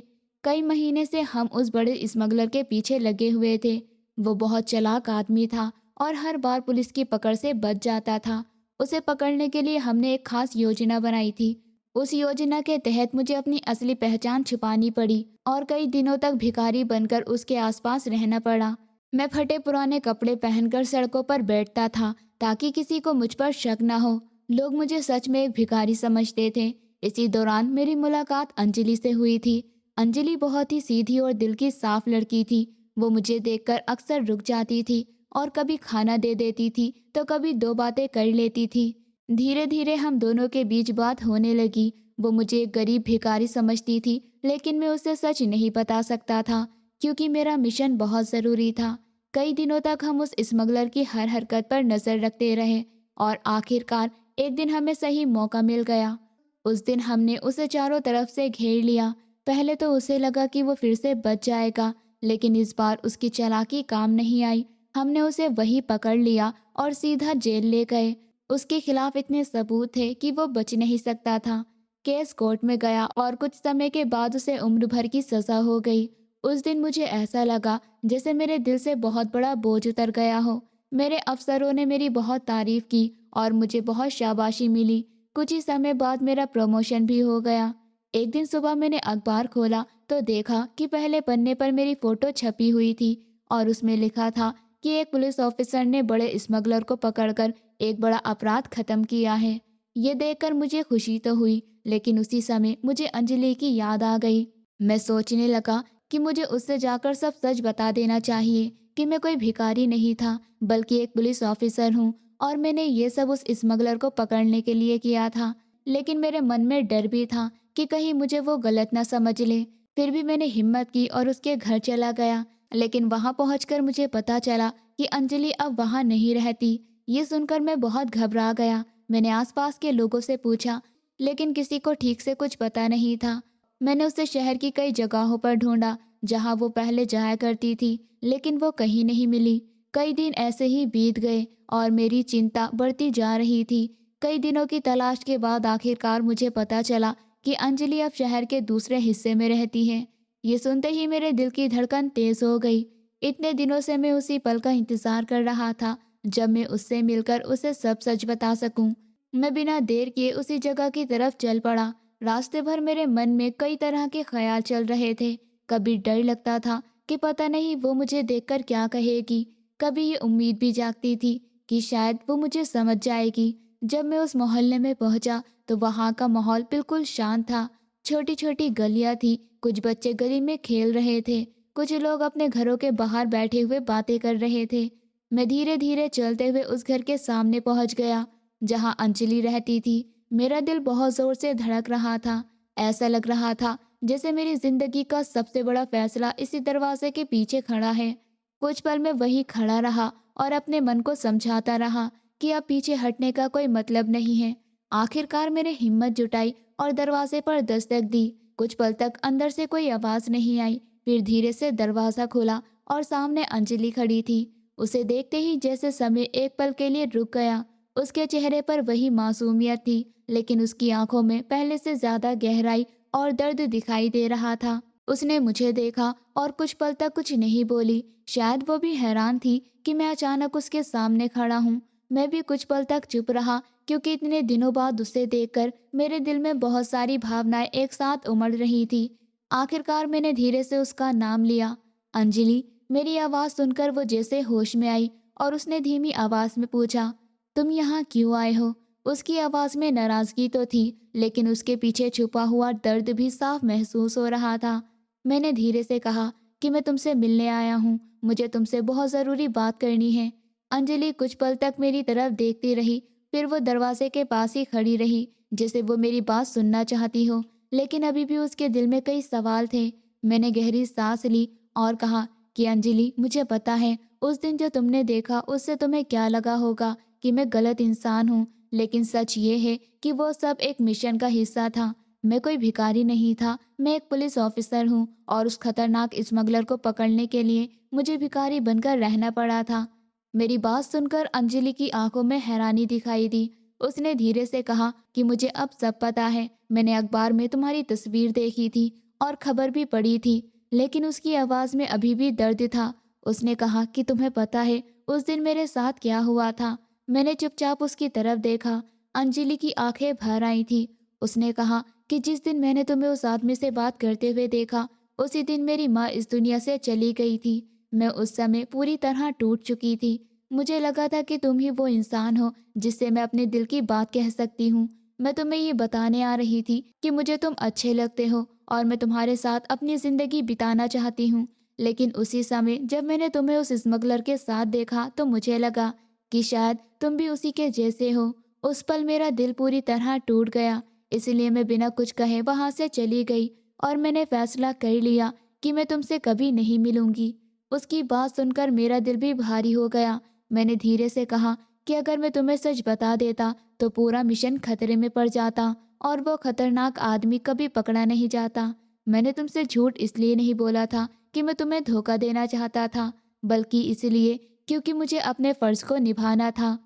कई महीने से हम उस बड़े स्मगलर के पीछे लगे हुए थे। वो बहुत चालाक आदमी था और हर बार पुलिस की पकड़ से बच जाता था। उसे पकड़ने के लिए हमने एक खास योजना बनाई थी। उस योजना के तहत मुझे अपनी असली पहचान छुपानी पड़ी और कई दिनों तक भिखारी बनकर उसके आसपास रहना पड़ा। मैं फटे पुराने कपड़े पहनकर सड़कों पर बैठता था ताकि किसी को मुझ पर शक न हो। लोग मुझे सच में एक भिखारी समझते थे। इसी दौरान मेरी मुलाकात अंजलि से हुई थी। अंजलि बहुत ही सीधी और दिल की साफ लड़की थी। वो मुझे देखकर अक्सर रुक जाती थी और कभी खाना दे देती थी तो कभी दो बातें कर लेती थी। धीरे धीरे हम दोनों के बीच बात होने लगी। वो मुझे एक गरीब भिखारी समझती थी, लेकिन मैं उसे सच नहीं बता सकता था क्योंकि मेरा मिशन बहुत ज़रूरी था। कई दिनों तक हम उस स्मगलर की हर हरकत पर नज़र रखते रहे और आखिरकार एक दिन हमें सही मौका मिल गया। उस दिन हमने उसे चारों तरफ से घेर लिया। पहले तो उसे लगा कि वो फिर से बच जाएगा, लेकिन इस बार उसकी चालाकी काम नहीं आई। हमने उसे वहीं पकड़ लिया और सीधा जेल ले गए। उसके खिलाफ इतने सबूत थे कि वो बच नहीं सकता था। केस कोर्ट में गया और कुछ समय के बाद उसे उम्र भर की सजा हो गई। उस दिन मुझे ऐसा लगा जैसे मेरे दिल से बहुत बड़ा बोझ उतर गया हो। मेरे अफसरों ने मेरी बहुत तारीफ की और मुझे बहुत शाबाशी मिली। कुछ ही समय बाद मेरा प्रमोशन भी हो गया। एक दिन सुबह मैंने अखबार खोला तो देखा कि पहले पन्ने पर मेरी फोटो छपी हुई थी और उसमें लिखा था कि एक पुलिस ऑफिसर ने बड़े स्मगलर को पकड़कर एक बड़ा अपराध खत्म किया है। ये देखकर मुझे खुशी तो हुई, लेकिन उसी समय मुझे अंजलि की याद आ गई। मैं सोचने लगा कि मुझे उससे जाकर सब सच बता देना चाहिए कि मैं कोई भिखारी नहीं था, बल्कि एक पुलिस ऑफिसर हूँ और मैंने ये सब उस स्मगलर को पकड़ने के लिए किया था। लेकिन मेरे मन में डर भी था कि कहीं मुझे वो गलत ना समझ ले। फिर भी मैंने हिम्मत की और उसके घर चला गया, लेकिन वहां पहुंचकर मुझे पता चला कि अंजलि अब वहां नहीं रहती। ये सुनकर मैं बहुत घबरा गया। मैंने आसपास के लोगों से पूछा, लेकिन किसी को ठीक से कुछ पता नहीं था। मैंने उसे शहर की कई जगहों पर ढूंढा जहां वो पहले जाया करती थी, लेकिन वो कहीं नहीं मिली। कई दिन ऐसे ही बीत गए और मेरी चिंता बढ़ती जा रही थी। कई दिनों की तलाश के बाद आखिरकार मुझे पता चला कि अंजलि अब शहर के दूसरे हिस्से में रहती है। ये सुनते ही मेरे दिल की धड़कन तेज हो गई। इतने दिनों से मैं उसी पल का इंतजार कर रहा था जब मैं उससे मिलकर उसे सब सच बता सकूं। मैं बिना देर किए उसी जगह की तरफ चल पड़ा। रास्ते भर मेरे मन में कई तरह के ख्याल चल रहे थे। कभी डर लगता था कि पता नहीं वो मुझे देखकर क्या कहेगी। कभी ये उम्मीद भी जागती थी कि शायद वो मुझे समझ जाएगी। जब मैं उस मोहल्ले में पहुंचा तो वहां का माहौल बिल्कुल शांत था। छोटी छोटी गलियां थी, कुछ बच्चे गली में खेल रहे थे, कुछ लोग अपने घरों के बाहर बैठे हुए बातें कर रहे थे। मैं धीरे धीरे चलते हुए उस घर के सामने पहुंच गया जहां अंजलि रहती थी। मेरा दिल बहुत जोर से धड़क रहा था। ऐसा लग रहा था जैसे मेरी जिंदगी का सबसे बड़ा फैसला इसी दरवाजे के पीछे खड़ा है। कुछ पल मैं वहीं खड़ा रहा और अपने मन को समझाता रहा कि अब पीछे हटने का कोई मतलब नहीं है। आखिरकार मैंने हिम्मत जुटाई और दरवाजे पर दस्तक दी। कुछ पल तक अंदर से कोई आवाज़ नहीं आई। फिर धीरे से दरवाज़ा खुला और सामने अंजलि खड़ी थी। उसे देखते ही जैसे समय एक पल के लिए रुक गया। उसके चेहरे पर वही मासूमियत थी, लेकिन उसकी आंखों में पहले से ज़्यादा गहराई और दर्द दिखाई दे रहा था। उसने मुझे देखा और कुछ पल तक कुछ नहीं बोली। शायद वो भी हैरान थी कि मैं अचानक उसके सामने खड़ा हूँ। मैं भी कुछ पल तक चुप रहा, क्योंकि इतने दिनों बाद उसे देखकर मेरे दिल में बहुत सारी भावनाएं एक साथ उमड़ रही थी। आखिरकार मैंने धीरे से उसका नाम लिया, अंजलि। मेरी आवाज़ सुनकर वो जैसे होश में आई और उसने धीमी आवाज़ में पूछा, तुम यहाँ क्यों आए हो? उसकी आवाज़ में नाराज़गी तो थी, लेकिन उसके पीछे छुपा हुआ दर्द भी साफ महसूस हो रहा था। मैंने धीरे से कहा कि मैं तुमसे मिलने आया हूँ, मुझे तुमसे बहुत ज़रूरी बात करनी है। अंजलि कुछ पल तक मेरी तरफ देखती रही, फिर वो दरवाजे के पास ही खड़ी रही, जैसे वो मेरी बात सुनना चाहती हो, लेकिन अभी भी उसके दिल में कई सवाल थे। मैंने गहरी सांस ली और कहा कि अंजलि, मुझे पता है उस दिन जो तुमने देखा उससे तुम्हें क्या लगा होगा कि मैं गलत इंसान हूँ, लेकिन सच ये है कि वो सब एक मिशन का हिस्सा था। मैं कोई भिखारी नहीं था, मैं एक पुलिस ऑफिसर हूँ और उस खतरनाक स्मगलर को पकड़ने के लिए मुझे भिखारी बनकर रहना पड़ा था। मेरी बात सुनकर अंजलि की आंखों में हैरानी दिखाई दी। उसने धीरे से कहा कि मुझे अब सब पता है, मैंने अखबार में तुम्हारी तस्वीर देखी थी और खबर भी पढ़ी थी, लेकिन उसकी आवाज़ में अभी भी दर्द था। उसने कहा कि तुम्हें पता है उस दिन मेरे साथ क्या हुआ था? मैंने चुपचाप उसकी तरफ देखा। अंजलि की आंखें भर आई थी। उसने कहा कि जिस दिन मैंने तुम्हें उस आदमी से बात करते हुए देखा, उसी दिन मेरी माँ इस दुनिया से चली गई थी। मैं उस समय पूरी तरह टूट चुकी थी। मुझे लगा था कि तुम ही वो इंसान हो जिससे मैं अपने दिल की बात कह सकती हूँ। मैं तुम्हें ये बताने आ रही थी कि मुझे तुम अच्छे लगते हो और मैं तुम्हारे साथ अपनी ज़िंदगी बिताना चाहती हूँ। लेकिन उसी समय जब मैंने तुम्हें उस स्मगलर के साथ देखा तो मुझे लगा कि शायद तुम भी उसी के जैसे हो। उस पल मेरा दिल पूरी तरह टूट गया, इसलिए मैं बिना कुछ कहे वहाँ से चली गई और मैंने फैसला कर लिया कि मैं तुमसे कभी नहीं मिलूंगी। उसकी बात सुनकर मेरा दिल भी भारी हो गया। मैंने धीरे से कहा कि अगर मैं तुम्हें सच बता देता तो पूरा मिशन खतरे में पड़ जाता और वो खतरनाक आदमी कभी पकड़ा नहीं जाता। मैंने तुमसे झूठ इसलिए नहीं बोला था कि मैं तुम्हें धोखा देना चाहता था, बल्कि इसलिए क्योंकि मुझे अपने फर्ज को निभाना था।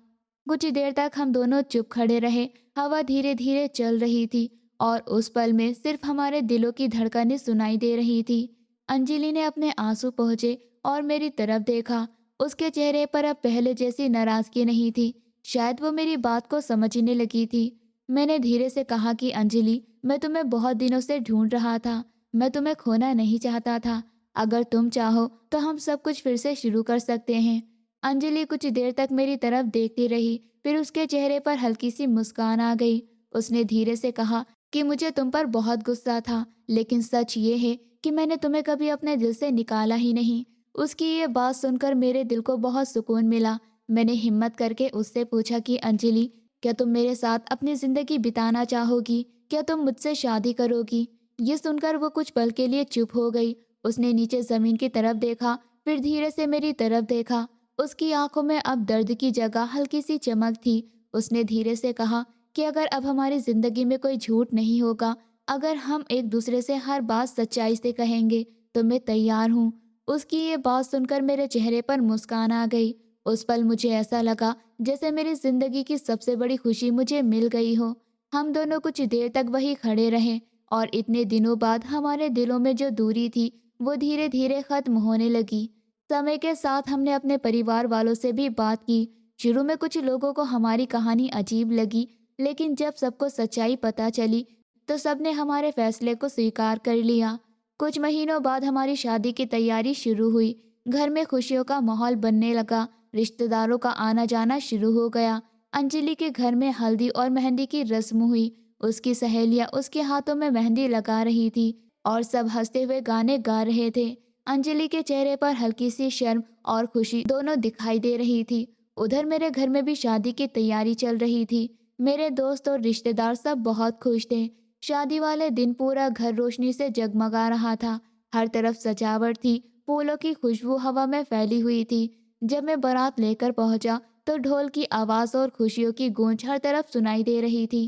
कुछ देर तक हम दोनों चुप खड़े रहे। हवा धीरे धीरे चल रही थी और उस पल में सिर्फ हमारे दिलों की धड़कनें सुनाई दे रही थी। अंजलि ने अपने आंसू पोंछे और मेरी तरफ देखा। उसके चेहरे पर अब पहले जैसी नाराजगी नहीं थी, शायद वो मेरी बात को समझने लगी थी। मैंने धीरे से कहा कि अंजलि, मैं तुम्हें बहुत दिनों से ढूंढ रहा था, मैं तुम्हें खोना नहीं चाहता था। अगर तुम चाहो तो हम सब कुछ फिर से शुरू कर सकते हैं। अंजलि कुछ देर तक मेरी तरफ देखती रही, फिर उसके चेहरे पर हल्की सी मुस्कान आ गई। उसने धीरे से कहा कि मुझे तुम पर बहुत गुस्सा था, लेकिन सच ये है कि मैंने तुम्हें कभी अपने दिल से निकाला ही नहीं। उसकी ये बात सुनकर मेरे दिल को बहुत सुकून मिला। मैंने हिम्मत करके उससे पूछा कि अंजलि, क्या तुम मेरे साथ अपनी ज़िंदगी बिताना चाहोगी? क्या तुम मुझसे शादी करोगी? ये सुनकर वो कुछ पल के लिए चुप हो गई। उसने नीचे ज़मीन की तरफ देखा, फिर धीरे से मेरी तरफ देखा। उसकी आंखों में अब दर्द की जगह हल्की सी चमक थी। उसने धीरे से कहा कि अगर अब हमारी ज़िंदगी में कोई झूठ नहीं होगा, अगर हम एक दूसरे से हर बात सच्चाई से कहेंगे, तो मैं तैयार हूँ। उसकी ये बात सुनकर मेरे चेहरे पर मुस्कान आ गई। उस पल मुझे ऐसा लगा जैसे मेरी ज़िंदगी की सबसे बड़ी खुशी मुझे मिल गई हो। हम दोनों कुछ देर तक वहीं खड़े रहे और इतने दिनों बाद हमारे दिलों में जो दूरी थी वो धीरे धीरे खत्म होने लगी। समय के साथ हमने अपने परिवार वालों से भी बात की। शुरू में कुछ लोगों को हमारी कहानी अजीब लगी, लेकिन जब सबको सच्चाई पता चली तो सबने हमारे फैसले को स्वीकार कर लिया। कुछ महीनों बाद हमारी शादी की तैयारी शुरू हुई। घर में खुशियों का माहौल बनने लगा, रिश्तेदारों का आना जाना शुरू हो गया। अंजलि के घर में हल्दी और मेहंदी की रस्म हुई। उसकी सहेलियां उसके हाथों में मेहंदी लगा रही थी और सब हंसते हुए गाने गा रहे थे। अंजलि के चेहरे पर हल्की सी शर्म और खुशी दोनों दिखाई दे रही थी। उधर मेरे घर में भी शादी की तैयारी चल रही थी। मेरे दोस्त और रिश्तेदार सब बहुत खुश थे। शादी वाले दिन पूरा घर रोशनी से जगमगा रहा था। हर तरफ सजावट थी, फूलों की खुशबू हवा में फैली हुई थी। जब मैं बारात लेकर पहुंचा तो ढोल की आवाज़ और खुशियों की गूंज हर तरफ सुनाई दे रही थी।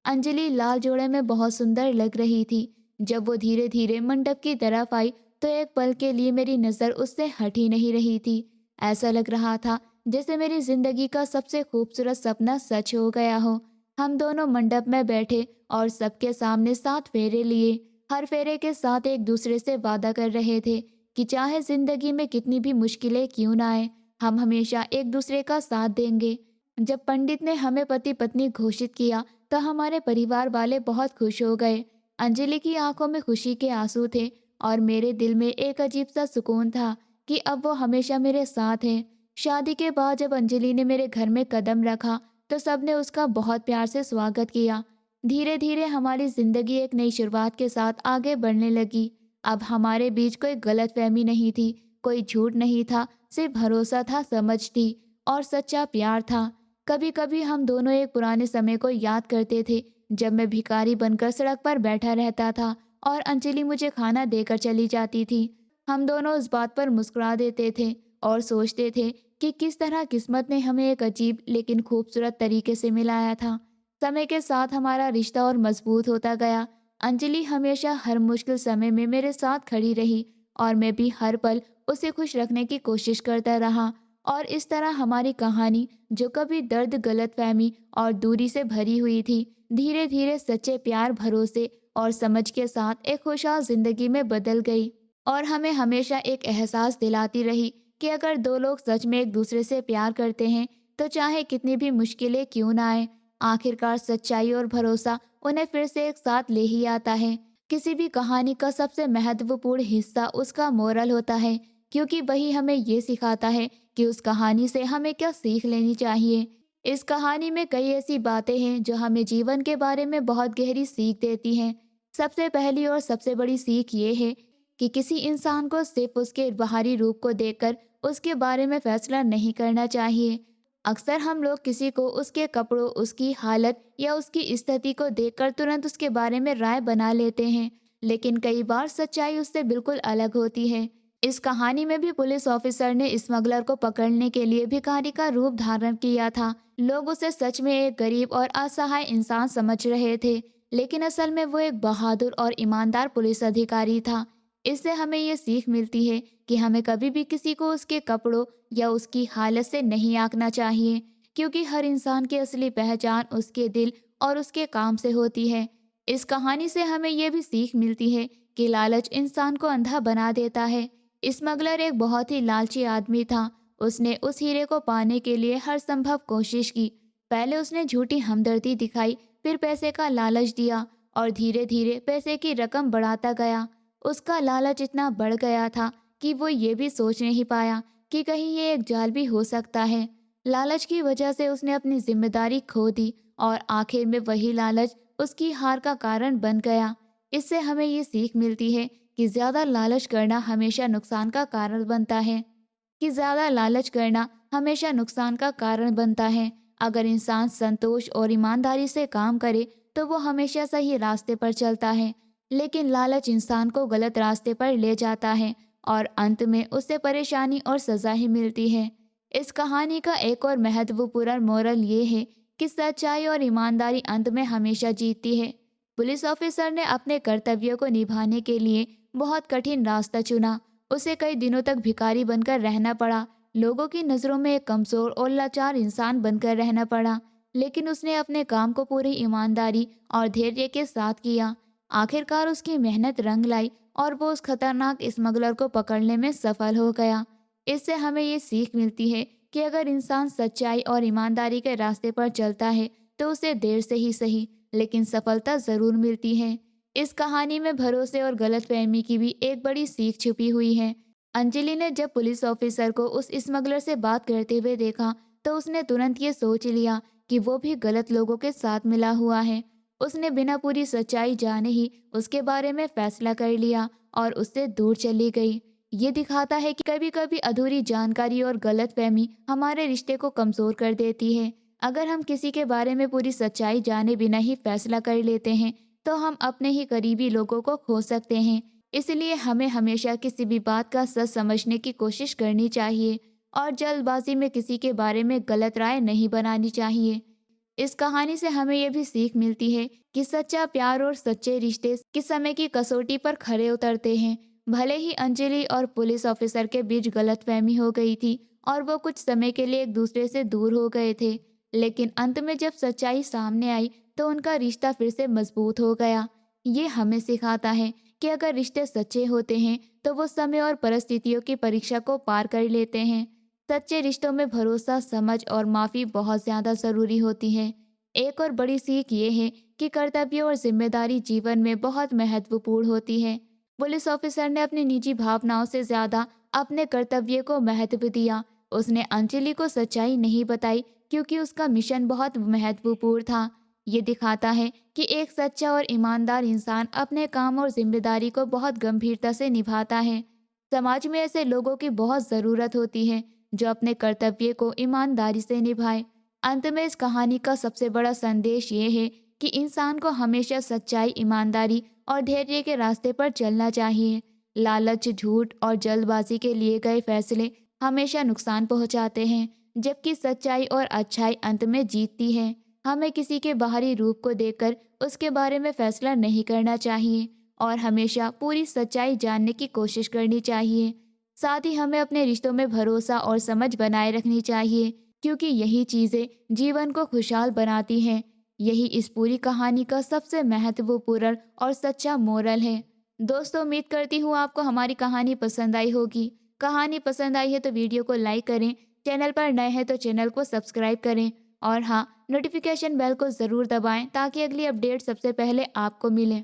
अंजलि लाल जोड़े में बहुत सुंदर लग रही थी। जब वो धीरे धीरे मंडप की तरफ आई तो एक पल के लिए मेरी नज़र उससे हट ही नहीं रही थी। ऐसा लग रहा था जैसे मेरी जिंदगी का सबसे खूबसूरत सपना सच हो गया हो। हम दोनों मंडप में बैठे और सबके सामने 7 फेरे लिए। हर फेरे के साथ एक दूसरे से वादा कर रहे थे कि चाहे जिंदगी में कितनी भी मुश्किलें क्यों ना आए, हम हमेशा एक दूसरे का साथ देंगे। जब पंडित ने हमें पति पत्नी घोषित किया तो हमारे परिवार वाले बहुत खुश हो गए। अंजलि की आंखों में खुशी के आंसू थे और मेरे दिल में एक अजीब सा सुकून था कि अब वो हमेशा मेरे साथ है। शादी के बाद जब अंजलि ने मेरे घर में कदम रखा तो सबने उसका बहुत प्यार से स्वागत किया। धीरे धीरे हमारी जिंदगी एक नई शुरुआत के साथ आगे बढ़ने लगी। अब हमारे बीच कोई गलतफहमी नहीं थी, कोई झूठ नहीं था, सिर्फ भरोसा था, समझ थी और सच्चा प्यार था। कभी कभी हम दोनों एक पुराने समय को याद करते थे जब मैं भिखारी बनकर सड़क पर बैठा रहता था और अंजलि मुझे खाना देकर चली जाती थी। हम दोनों उस बात पर मुस्कुरा देते थे और सोचते थे कि किस तरह किस्मत ने हमें एक अजीब लेकिन खूबसूरत तरीके से मिलाया था। समय के साथ हमारा रिश्ता और मजबूत होता गया। अंजलि हमेशा हर मुश्किल समय में मेरे साथ खड़ी रही और मैं भी हर पल उसे खुश रखने की कोशिश करता रहा। और इस तरह हमारी कहानी, जो कभी दर्द, गलतफहमी और दूरी से भरी हुई थी, धीरे धीरे सच्चे प्यार, भरोसे और समझ के साथ एक खुशहाल जिंदगी में बदल गई। और हमें हमेशा एक एहसास दिलाती रही कि अगर दो लोग सच में एक दूसरे से प्यार करते हैं तो चाहे कितनी भी मुश्किलें क्यों ना आए, आखिरकार सच्चाई और भरोसा उन्हें फिर से एक साथ ले ही आता है। किसी भी कहानी का सबसे महत्वपूर्ण हिस्सा उसका मोरल होता है, क्योंकि वही हमें ये सिखाता है कि उस कहानी से हमें क्या सीख लेनी चाहिए। इस कहानी में कई ऐसी बातें हैं जो हमें जीवन के बारे में बहुत गहरी सीख देती हैं। सबसे पहली और सबसे बड़ी सीख ये है कि किसी इंसान को सिर्फ उसके बाहरी रूप को देखकर उसके बारे में फैसला नहीं करना चाहिए। अक्सर हम लोग किसी को उसके कपड़ों, उसकी हालत या उसकी स्थिति को देखकर तुरंत उसके बारे में राय बना लेते हैं, लेकिन कई बार सच्चाई उससे बिल्कुल अलग होती है। इस कहानी में भी पुलिस ऑफिसर ने स्मगलर को पकड़ने के लिए भिखारी का रूप धारण किया था। लोग उसे सच में एक गरीब और असहाय इंसान समझ रहे थे, लेकिन असल में वो एक बहादुर और ईमानदार पुलिस अधिकारी था। इससे हमें ये सीख मिलती है कि हमें कभी भी किसी को उसके कपड़ों या उसकी हालत से नहीं आंकना चाहिए, क्योंकि हर इंसान की असली पहचान उसके दिल और उसके काम से होती है। इस कहानी से हमें यह भी सीख मिलती है कि लालच इंसान को अंधा बना देता है। स्मगलर एक बहुत ही लालची आदमी था। उसने उस हीरे को पाने के लिए हर संभव कोशिश की। पहले उसने झूठी हमदर्दी दिखाई, फिर पैसे का लालच दिया और धीरे धीरे पैसे की रकम बढ़ाता गया। उसका लालच इतना बढ़ गया था कि वो ये भी सोच नहीं पाया कि कहीं ये एक जाल भी हो सकता है। लालच की वजह से उसने अपनी जिम्मेदारी खो दी और आखिर में वही लालच उसकी हार का कारण बन गया। इससे हमें ये सीख मिलती है कि ज्यादा लालच करना हमेशा नुकसान का कारण बनता है कि ज्यादा लालच करना हमेशा नुकसान का कारण बनता है। अगर इंसान संतोष और ईमानदारी से काम करे तो वो हमेशा सही रास्ते पर चलता है, लेकिन लालच इंसान को गलत रास्ते पर ले जाता है और अंत में उससे परेशानी और सजा ही मिलती है। इस कहानी का एक और महत्वपूर्ण मोरल ये है कि सच्चाई और ईमानदारी अंत में हमेशा जीतती है। पुलिस ऑफिसर ने अपने कर्तव्यों को निभाने के लिए बहुत कठिन रास्ता चुना। उसे कई दिनों तक भिखारी बनकर रहना पड़ा, लोगों की नज़रों में एक कमजोर और लाचार इंसान बनकर रहना पड़ा, लेकिन उसने अपने काम को पूरी ईमानदारी और धैर्य के साथ किया। आखिरकार उसकी मेहनत रंग लाई और वो उस खतरनाक स्मगलर को पकड़ने में सफल हो गया। इससे हमें ये सीख मिलती है कि अगर इंसान सच्चाई और ईमानदारी के रास्ते पर चलता है तो उसे देर से ही सही, लेकिन सफलता जरूर मिलती है। इस कहानी में भरोसे और गलतफहमी की भी एक बड़ी सीख छुपी हुई है। अंजलि ने जब पुलिस ऑफिसर को उस स्मगलर से बात करते हुए देखा तो उसने तुरंत ये सोच लिया कि वो भी गलत लोगों के साथ मिला हुआ है। उसने बिना पूरी सच्चाई जाने ही उसके बारे में फैसला कर लिया और उससे दूर चली गई। ये दिखाता है कि कभी कभी अधूरी जानकारी और गलतफहमी हमारे रिश्ते को कमजोर कर देती है। अगर हम किसी के बारे में पूरी सच्चाई जाने बिना ही फैसला कर लेते हैं तो हम अपने ही करीबी लोगों को खो सकते हैं। इसलिए हमें हमेशा किसी भी बात का सच समझने की कोशिश करनी चाहिए और जल्दबाजी में किसी के बारे में गलत राय नहीं बनानी चाहिए। इस कहानी से हमें यह भी सीख मिलती है कि सच्चा प्यार और सच्चे रिश्ते किस समय की कसौटी पर खरे उतरते हैं। भले ही अंजलि और पुलिस ऑफिसर के बीच गलतफहमी हो गई थी और वो कुछ समय के लिए एक दूसरे से दूर हो गए थे, लेकिन अंत में जब सच्चाई सामने आई तो उनका रिश्ता फिर से मजबूत हो गया। ये हमें सिखाता है कि अगर रिश्ते सच्चे होते हैं तो वो समय और परिस्थितियों की परीक्षा को पार कर लेते हैं। सच्चे रिश्तों में भरोसा, समझ और माफ़ी बहुत ज़्यादा ज़रूरी होती है। एक और बड़ी सीख ये है कि कर्तव्य और जिम्मेदारी जीवन में बहुत महत्वपूर्ण होती है। पुलिस ऑफिसर ने अपनी निजी भावनाओं से ज़्यादा अपने कर्तव्य को महत्व दिया। उसने अंजलि को सच्चाई नहीं बताई क्योंकि उसका मिशन बहुत महत्वपूर्ण था। ये दिखाता है कि एक सच्चा और ईमानदार इंसान अपने काम और जिम्मेदारी को बहुत गंभीरता से निभाता है। समाज में ऐसे लोगों की बहुत ज़रूरत होती है जो अपने कर्तव्य को ईमानदारी से निभाए। अंत में इस कहानी का सबसे बड़ा संदेश ये है कि इंसान को हमेशा सच्चाई, ईमानदारी और धैर्य के रास्ते पर चलना चाहिए। लालच, झूठ और जल्दबाजी के लिए गए फैसले हमेशा नुकसान पहुंचाते हैं, जबकि सच्चाई और अच्छाई अंत में जीतती है। हमें किसी के बाहरी रूप को देखकर उसके बारे में फैसला नहीं करना चाहिए और हमेशा पूरी सच्चाई जानने की कोशिश करनी चाहिए। साथ ही हमें अपने रिश्तों में भरोसा और समझ बनाए रखनी चाहिए, क्योंकि यही चीज़ें जीवन को खुशहाल बनाती हैं। यही इस पूरी कहानी का सबसे महत्वपूर्ण और सच्चा मोरल है। दोस्तों, उम्मीद करती हूँ आपको हमारी कहानी पसंद आई होगी। कहानी पसंद आई है तो वीडियो को लाइक करें, चैनल पर नए हैं तो चैनल को सब्सक्राइब करें और हाँ, नोटिफिकेशन बेल को ज़रूर दबाएं ताकि अगली अपडेट सबसे पहले आपको मिले।